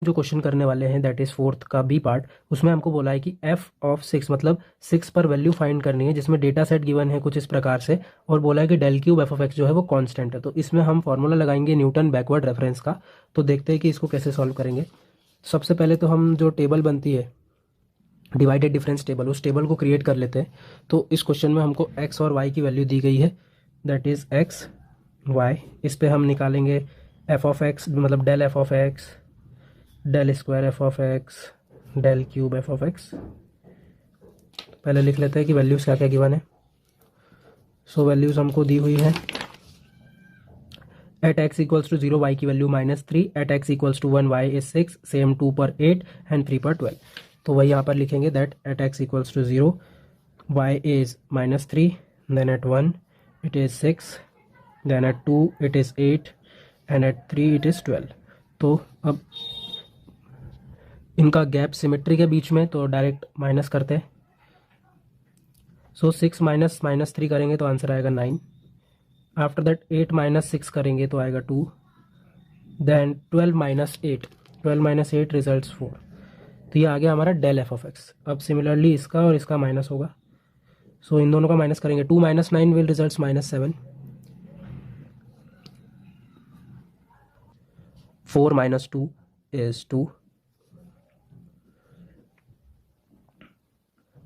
जो क्वेश्चन करने वाले हैं दैट इज फोर्थ का बी पार्ट, उसमें हमको बोला है कि एफ ऑफ 6 मतलब 6 पर वैल्यू फाइंड करनी है, जिसमें डेटा सेट गिवन है कुछ इस प्रकार से, और बोला है कि del cube f of x जो है वो कांस्टेंट है। तो इसमें हम फॉर्मूला लगाएंगे न्यूटन बैकवर्ड रेफरेंस का। तो देखते हैं कि इसको कैसे सॉल्व करेंगे। सबसे पहले तो हम जो टेबल बनती है डिवाइडेड डिफरेंस टेबल, उस टेबल को क्रिएट कर लेते हैं। तो इस क्वेश्चन में हमको एक्स और वाई की वैल्यू दी गई है, दैट इज एक्स वाई। इस पे हम निकालेंगे एफ ऑफ एक्स मतलब del f of x, del square f of x, del cube f of x. पहले लिख लेते हैं कि वैल्यूज़ क्या क्या गिवन है। सो वैल्यूज़ हमको दी हुई है at x equals to 0 y की value -3, at x equals to 1 y is 6, same 2 पर 8 एंड 3 पर 12। तो वही यहाँ पर लिखेंगे that at x equals to 0 y is -3, then at 1 it is 6, then at 2 it is 8 and at 3 it is 12। तो अब इनका गैप सिमेट्री के बीच में, तो डायरेक्ट माइनस करते हैं। सो 6 माइनस -3 करेंगे तो आंसर आएगा 9। आफ्टर दैट 8 माइनस 6 करेंगे तो आएगा 2, देन 12 माइनस 8 रिजल्ट्स 4। तो ये आ गया हमारा डेल एफ ऑफ एक्स। अब सिमिलरली इसका और इसका माइनस होगा, सो इन दोनों का माइनस करेंगे। 2 minus 9 will results -7, 4 minus 2 is 2,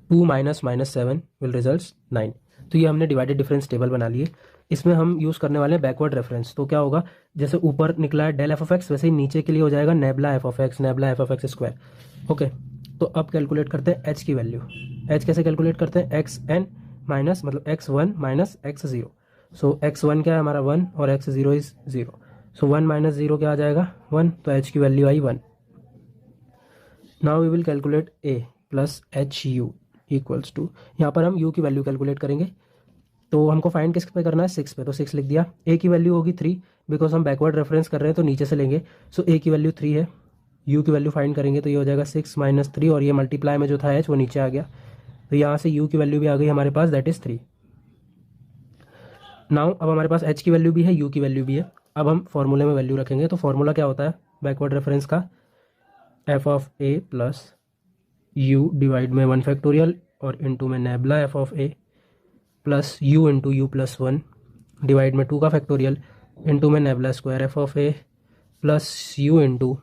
2 minus -7 will results 9। तो ये हमने डिवाइडेड डिफरेंस टेबल बना लिए। इसमें हम यूज़ करने वाले हैं बैकवर्ड रेफरेंस। तो क्या होगा, जैसे ऊपर निकला है डेल एफ ऑफ एक्स, वैसे ही नीचे के लिए हो जाएगा nebula f of x, nebula f of x square. Okay, तो अब कैलकुलेट करते हैं एच की वैल्यू। एच कैसे कैलकुलेट करते हैं, एक्स एन माइनस मतलब x1 माइनस x0। सो x1 क्या है हमारा 1 और x0 इज 0। सो 1 माइनस 0 क्या आ जाएगा 1, तो h की वैल्यू आई 1। Now we will calculate a plus h u equals to, यहाँ पर हम u की वैल्यू कैलकुलेट करेंगे। तो हमको फाइंड किस पे करना है, 6 पे, तो 6 लिख दिया। a की वैल्यू होगी 3, बिकॉज हम बैकवर्ड रेफरेंस कर रहे हैं तो नीचे से लेंगे। सो a की वैल्यू 3 है, u की वैल्यू फाइंड करेंगे तो ये हो जाएगा 6 माइनस 3, और ये मल्टीप्लाई में जो था h वो नीचे आ गया, तो यहाँ से u की वैल्यू भी आ गई हमारे पास, दैट इज़ 3। नाउ अब हमारे पास h की वैल्यू भी है, u की वैल्यू भी है। अब हम फॉर्मूले में वैल्यू रखेंगे। तो फॉर्मूला क्या होता है बैकवर्ड रेफरेंस का, F of a plus u divide में 1 फैक्टोरियल और इंटू में nebula f of a plus u into you plus 1 divide में 2 का फैक्टोरियल इंटू में nebula square f of a plus u into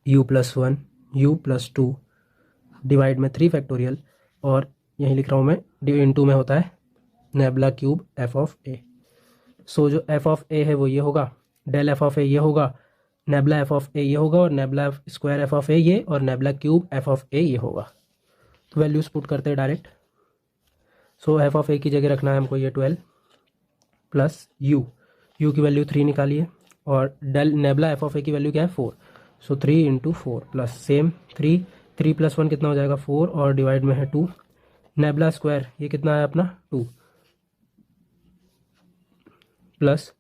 you plus 1 you plus 2 divide में 3 factorial, और यहीं लिख रहा हूँ मैं इंटू में होता है nebula cube f of a। सो जो एफ ऑफ a है वो ये होगा, डेल एफ ऑफ a ये होगा, नेबला एफ ऑफ a ये होगा, और nebula square f of a ये, और nebula cube f of a ये होगा। तो वैल्यूज पुट करते हैं direct. So f of a की जगह रखना है हमको ये 12 प्लस u की वैल्यू 3 निकालिए, और del nabla f of a की वैल्यू क्या है 4। So 3 into 4 plus same 3 plus 1 कितना हो जाएगा 4, और डिवाइड में है 2। नेबला स्क्वायर ये कितना है अपना 2 plus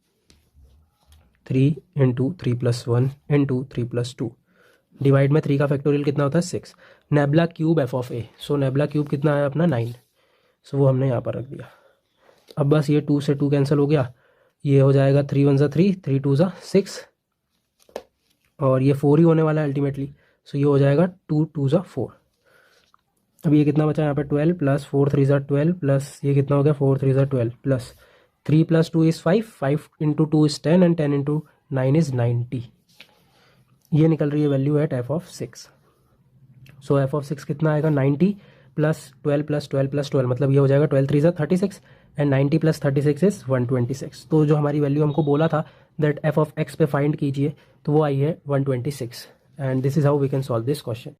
3 into 3 plus 1 into 3 plus 2 divide में 3 का फैक्टोरियल कितना होता है 6। Nebula cube f of A, so nebula cube कितना है अपना 9, सो वो हमने यहाँ पर रख दिया। अब बस ये 2 से 2 कैंसिल हो गया, ये हो जाएगा 3 1 3, 3 2 6, और ये 4 ही होने वाला है अल्टीमेटली। सो ये हो जाएगा 2 2 4। अब ये कितना बचा यहाँ पे 12 प्लस 4 3 12 प्लस ये कितना हो गया 4 3 12 plus 3 plus 2 is 5, 5 into 2 is 10 and 10 into 9 is 90। ये निकल रही है value at f of 6। So f of 6 कितना आएगा 90 प्लस 12 प्लस 12 प्लस 12, मतलब ये हो जाएगा 12 3 36 एंड 90 प्लस 36 इज़ 126। तो जो हमारी वैल्यू हमको बोला था दैट एफ ऑफ एक्स पे फाइंड कीजिए, तो वो आई है 126। And this is how we can solve this question.